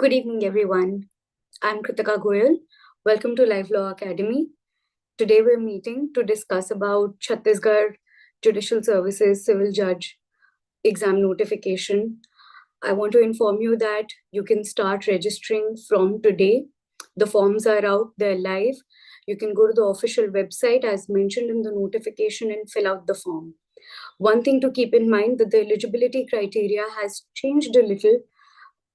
Good evening, everyone. I'm Kritika Goyal. Welcome to Livelaw Academy. Today we're meeting to discuss about Chhattisgarh Judicial Services Civil Judge exam notification. I want to inform you that you can start registering from today. The forms are out, they're live. You can go to the official website as mentioned in the notification and fill out the form. One thing to keep in mind that the eligibility criteria has changed a little.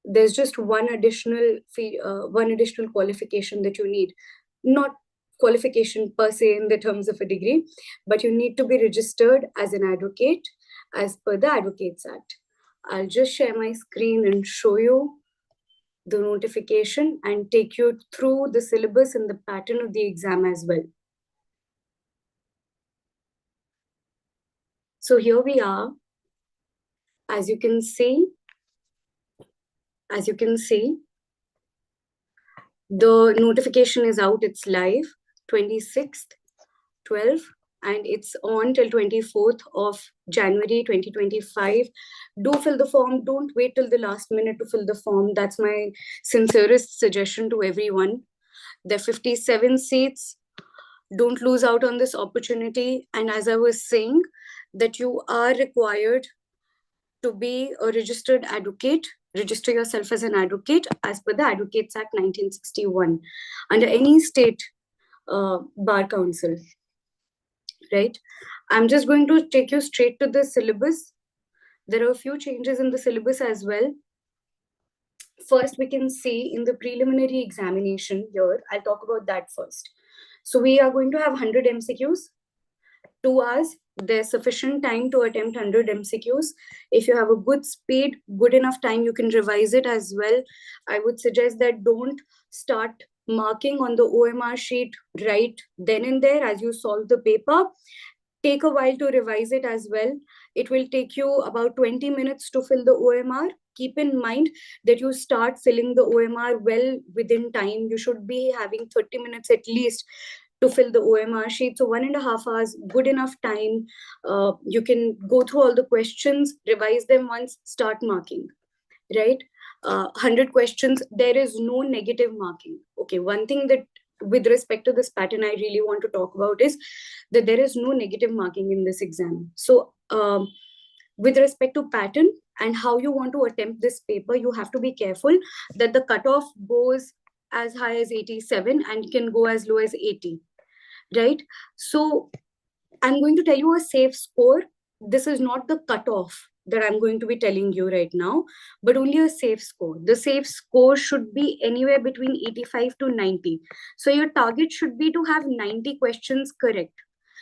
There's just one additional qualification that you need, not qualification per se in the terms of a degree, but you need to be registered as an advocate as per the Advocates Act. I'll just share my screen and show you the notification and take you through the syllabus and the pattern of the exam as well. So here we are. As you can see, the notification is out, it's live, 26th, 12th, and it's on till 24th of January 2025. Do fill the form. Don't wait till the last minute to fill the form. That's my sincerest suggestion to everyone. There are 57 seats. Don't lose out on this opportunity. And as I was saying, that you are required to be a registered advocate. Register yourself as an advocate as per the Advocates Act 1961 under any state bar council, right? I'm just going to take you straight to the syllabus. There are a few changes in the syllabus as well. First, we can see in the preliminary examination here, I'll talk about that first. So we are going to have 100 MCQs, 2 hours. There's sufficient time to attempt 100 MCQs. If you have a good speed, good enough time, you can revise it as well. I would suggest that don't start marking on the OMR sheet right then and there as you solve the paper. Take a while to revise it as well. It will take you about 20 minutes to fill the OMR. Keep in mind that you start filling the OMR well within time. You should be having 30 minutes at least to fill the OMR sheet. So 1.5 hours, good enough time. You can go through all the questions, revise them once, start marking, right? 100 questions, there is no negative marking. Okay, one thing that with respect to this pattern I really want to talk about is that there is no negative marking in this exam. So with respect to pattern and how you want to attempt this paper, you have to be careful that the cutoff goes as high as 87 and can go as low as 80, right? So I'm going to tell you a safe score. This is not the cutoff that I'm going to be telling you right now, but only a safe score. The safe score should be anywhere between 85 to 90. So your target should be to have 90 questions correct.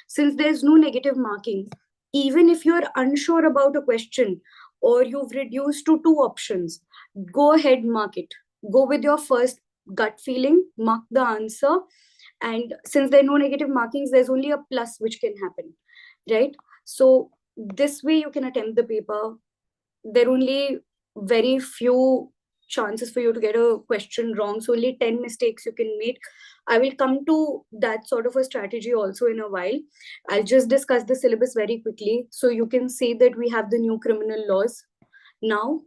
Since there's no negative marking, even if you're unsure about a question or you've reduced to 2 options, go ahead, mark it. Go with your first gut feeling, mark the answer. And since there are no negative markings, there's only a plus which can happen, right? So this way you can attempt the paper. There are only very few chances for you to get a question wrong. So only 10 mistakes you can make. I will come to that sort of a strategy also in a while. I'll just discuss the syllabus very quickly. So you can see that we have the new criminal laws now,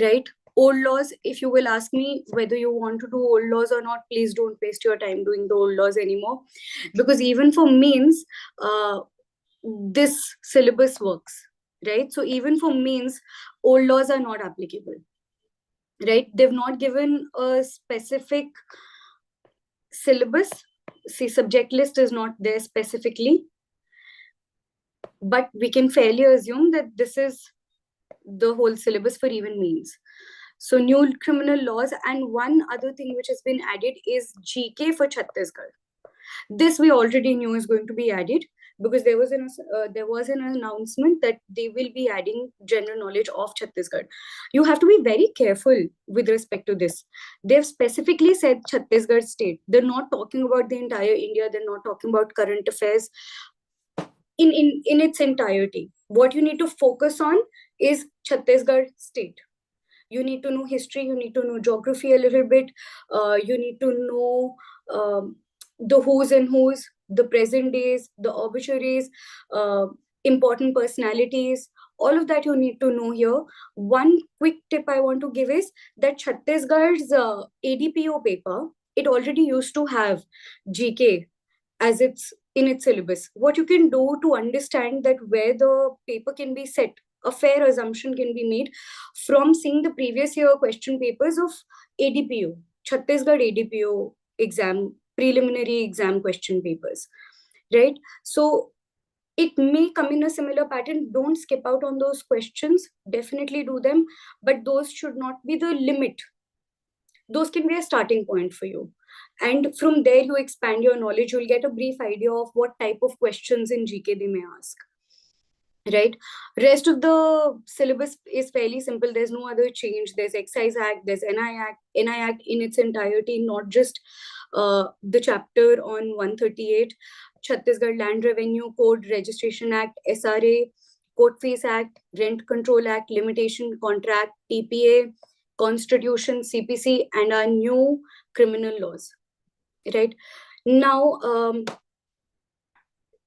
right? Old laws, if you will ask me whether you want to do old laws or not, please don't waste your time doing the old laws anymore. Because even for mains, this syllabus works, right? So even for mains, old laws are not applicable, right? They've not given a specific syllabus. See, subject list is not there specifically, but we can fairly assume that this is the whole syllabus for even mains. So new criminal laws, and one other thing which has been added is GK for Chhattisgarh. This we already knew is going to be added because there was an announcement that they will be adding general knowledge of Chhattisgarh. You have to be very careful with respect to this. They've specifically said Chhattisgarh state. They're not talking about the entire India. They're not talking about current affairs in its entirety. What you need to focus on is Chhattisgarh state. You need to know history, you need to know geography a little bit, you need to know the who's and who's, the present days, the obituaries, important personalities, All of that you need to know here. One quick tip I want to give is that Chhattisgarh's ADPO paper, it already used to have GK as its in its syllabus. What you can do to understand that where the paper can be set, a fair assumption can be made from seeing the previous year question papers of ADPO, Chhattisgarh ADPO exam, preliminary exam question papers, right? So it may come in a similar pattern. Don't skip out on those questions. Definitely do them, but those should not be the limit. Those can be a starting point for you. And from there, you expand your knowledge. You'll get a brief idea of what type of questions in GK they may ask. Right? Rest of the syllabus is fairly simple. There's no other change. There's Excise Act, there's NI Act in its entirety, not just the chapter on 138, Chhattisgarh Land Revenue Code, Registration Act, SRA, Court Fees Act, Rent Control Act, Limitation Contract, TPA, Constitution, CPC, and our new criminal laws. Right? Now,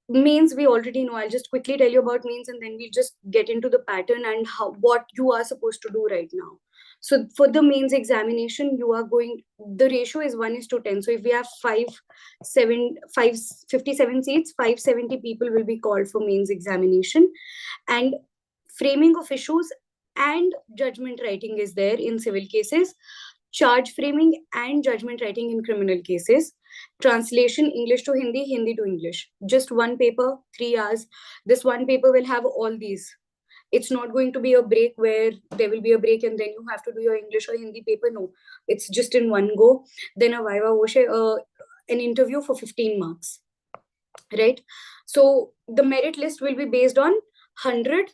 means we already know. I'll just quickly tell you about means, and then we'll just get into the pattern and what you are supposed to do right now. So for the means examination, you are going, the ratio is 1:10. So if we have 57 seats, 570 people will be called for means examination. And framing of issues and judgment writing is there in civil cases, charge framing and judgment writing in criminal cases, translation English to Hindi, Hindi to English. Just one paper, 3 hours. This one paper will have all these. It's not going to be a break where there will be a break and then you have to do your English or Hindi paper. No, it's just in one go. Then a viva voce, an interview for 15 marks. Right? So the merit list will be based on 100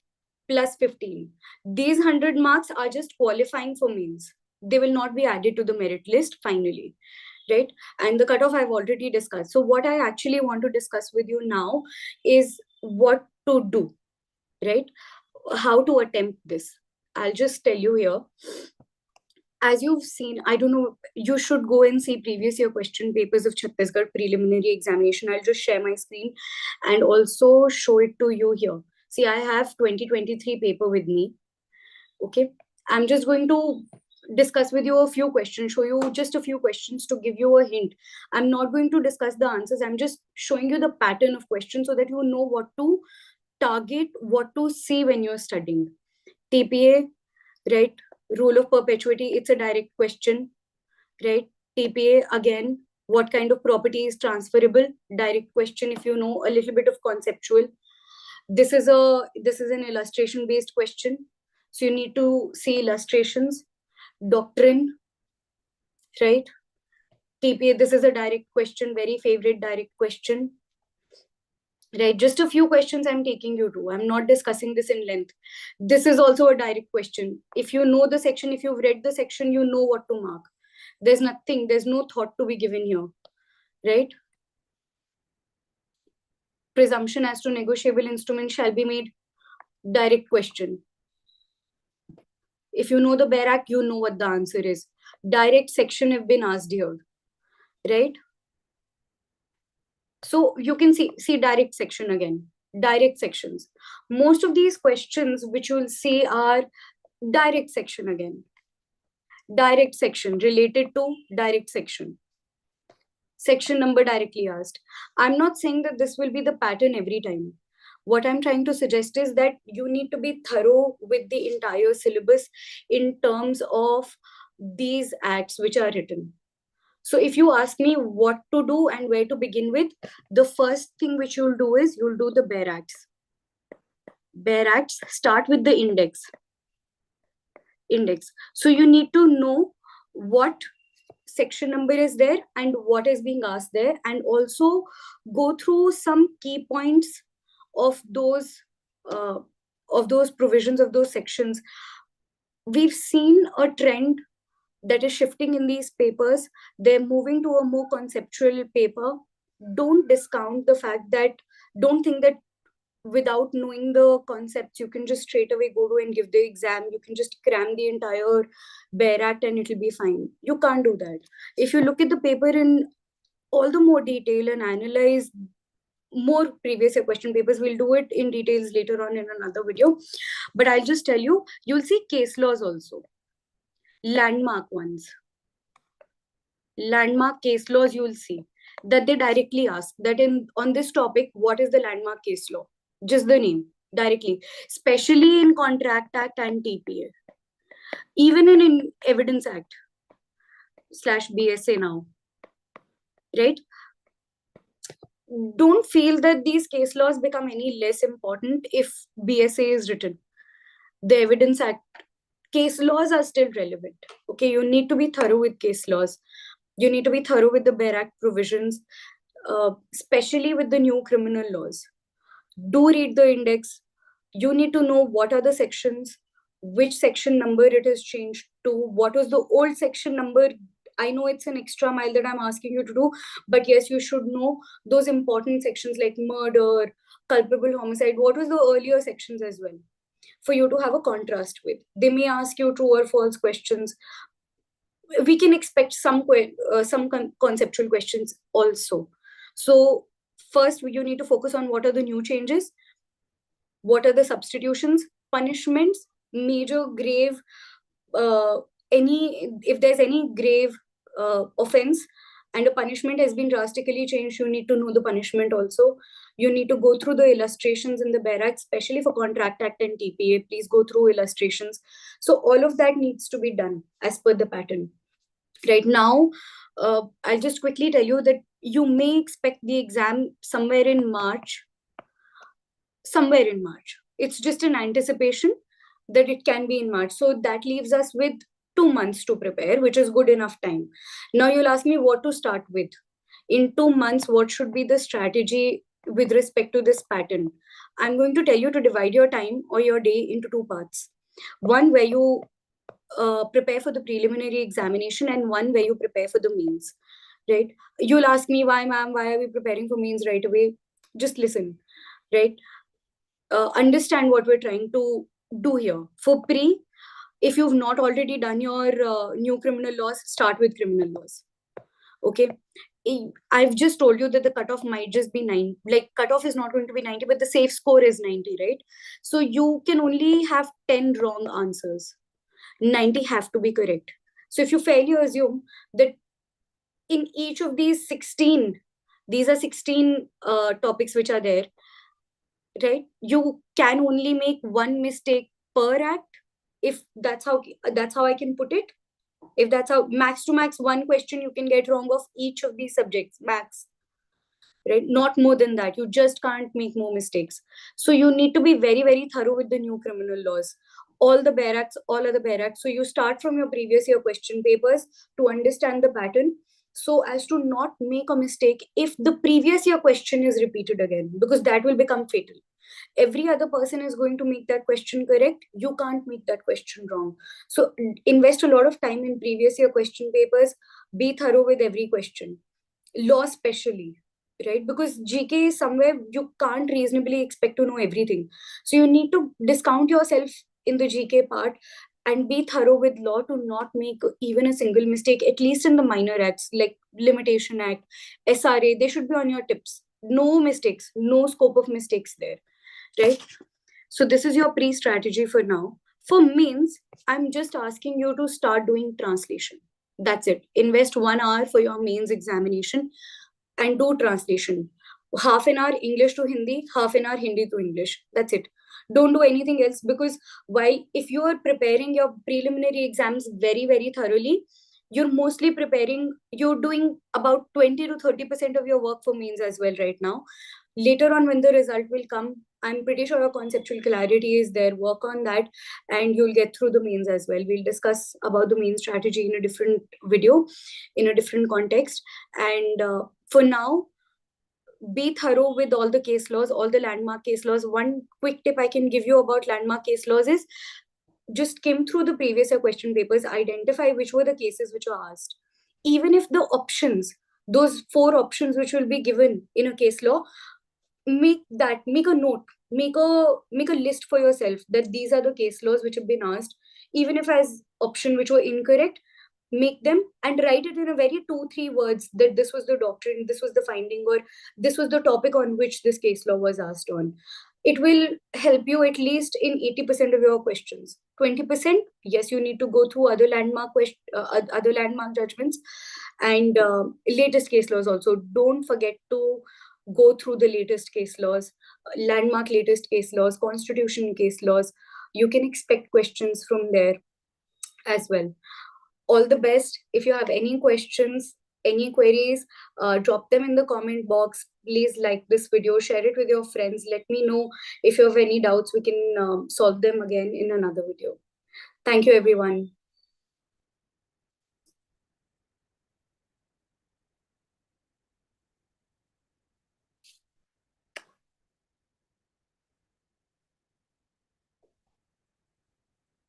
plus 15. These 100 marks are just qualifying for means. They will not be added to the merit list finally. Right? And the cutoff I've already discussed. So what I actually want to discuss with you now is what to do, right? How to attempt this. I'll just tell you here. As you've seen, I don't know, you should go and see previous year question papers of Chhattisgarh preliminary examination. I'll just share my screen and also show it to you here. See, I have 2023 paper with me. Okay. I'm just going to discuss with you a few questions, show you just a few questions to give you a hint. I'm not going to discuss the answers. I'm just showing you the pattern of questions so that you know what to target, what to see when you're studying. TPA, right? Rule of perpetuity, it's a direct question, right? TPA, again, what kind of property is transferable? Direct question if you know a little bit of conceptual. This is an illustration based question. So you need to see illustrations. Doctrine, right? TPA, this is a direct question, very favorite direct question. Right, just a few questions I'm taking you to. I'm not discussing this in length. This is also a direct question. If you know the section, if you've read the section, you know what to mark. There's nothing, there's no thought to be given here, right? Presumption as to negotiable instruments shall be made. Direct question. If you know the Bare Act, you know what the answer is. Direct section have been asked here, right? So you can see direct section again, direct sections. Most of these questions which you will see are direct section again. Direct section related to direct section. Section number directly asked. I'm not saying that this will be the pattern every time. What I'm trying to suggest is that you need to be thorough with the entire syllabus in terms of these acts which are written. So if you ask me what to do and where to begin with, the first thing which you'll do is you'll do the Bare Acts. Bare Acts, start with the index. So you need to know what section number is there and what is being asked there, and also go through some key points of those provisions of those sections. We've seen a trend that is shifting in these papers. They're moving to a more conceptual paper. Don't discount the fact that, don't think that without knowing the concepts, you can just straight away go to and give the exam. You can just cram the entire Bare Act and it'll be fine. You can't do that. If you look at the paper in all the more detail and analyze more previous year question papers. We'll do it in details later on in another video. But I'll just tell you, you'll see case laws also. Landmark ones. Landmark case laws, you'll see that they directly ask that on this topic, what is the landmark case law? Just the name directly, especially in Contract Act and TPA. Even in Evidence Act / BSA now, right? Don't feel that these case laws become any less important if BSA is written. The Evidence Act case laws are still relevant. Okay, you need to be thorough with case laws. You need to be thorough with the Bare Act provisions, especially with the new criminal laws. Do read the index. You need to know what are the sections, which section number it is changed to, what was the old section number. I know it's an extra mile that I'm asking you to do, but yes, you should know those important sections like murder, culpable homicide. What was the earlier sections as well, for you to have a contrast with. They may ask you true or false questions. We can expect some conceptual questions also. So first, you need to focus on what are the new changes, what are the substitutions, punishments, major, grave, if there's any grave offense and a punishment has been drastically changed, you need to know the punishment also. You need to go through the illustrations in the Bare Act, especially for Contract Act and TPA. Please go through illustrations. So all of that needs to be done as per the pattern. Right now, I'll just quickly tell you that you may expect the exam somewhere in March. It's just an anticipation that it can be in March. So that leaves us with 2 months to prepare, which is good enough time. Now you'll ask me what to start with. In 2 months, what should be the strategy with respect to this pattern? I'm going to tell you to divide your time or your day into 2 parts. One where you prepare for the preliminary examination, and one where you prepare for the mains, right? You'll ask me, why, ma'am, why are we preparing for mains right away? Just listen, right? Understand what we're trying to do here. For pre, if you've not already done your new criminal laws, start with criminal laws. Okay, I've just told you that the cutoff might just be 9. Like, cutoff is not going to be 90, but the safe score is 90, right? So you can only have 10 wrong answers. 90 have to be correct. So if you fairly assume that in each of these 16, these are 16 topics which are there, right? You can only make 1 mistake per act, if that's how I can put it. If that's how, max to max 1 question you can get wrong of each of these subjects, max, right? Not more than that. You just can't make more mistakes. So you need to be very, very thorough with the new criminal laws. All the Bare Acts, all other Bare Acts. So you start from your previous year question papers to understand the pattern, so as to not make a mistake if the previous year question is repeated again, because that will become fatal. Every other person is going to make that question correct. You can't make that question wrong. So invest a lot of time in previous year question papers. Be thorough with every question. Law especially, right? Because GK is somewhere you can't reasonably expect to know everything. So you need to discount yourself in the GK part and be thorough with law to not make even a single mistake, at least in the minor acts like Limitation Act, SRA. They should be on your tips. No mistakes, no scope of mistakes there, right? So this is your pre-strategy for now. For mains, I'm just asking you to start doing translation. That's it. Invest 1 hour for your mains examination and do translation. Half an hour English to Hindi, half an hour Hindi to English. That's it. Don't do anything else, because while if you are preparing your preliminary exams very, very thoroughly, you're mostly preparing, you're doing about 20 to 30% of your work for mains as well right now. Later on, when the result will come, I'm pretty sure your conceptual clarity is there. Work on that and you'll get through the mains as well. We'll discuss about the main strategy in a different video, in a different context. And for now, be thorough with all the case laws, all the landmark case laws. One quick tip I can give you about landmark case laws is just skim through the previous year question papers, identify which were the cases which were asked. Even if the options, those 4 options which will be given in a case law, make a note, make a list for yourself that these are the case laws which have been asked. Even if as option which were incorrect, make them and write it in a very 2-3 words that this was the doctrine, this was the finding, or this was the topic on which this case law was asked on. It will help you at least in 80% of your questions. 20%, yes, you need to go through other other landmark judgments and latest case laws also. Don't forget to go through the latest case laws, landmark latest case laws, constitution case laws. You can expect questions from there as well. All the best. If you have any questions, any queries, drop them in the comment box. Please like this video, share it with your friends. Let me know if you have any doubts. We can solve them again in another video. Thank you, everyone.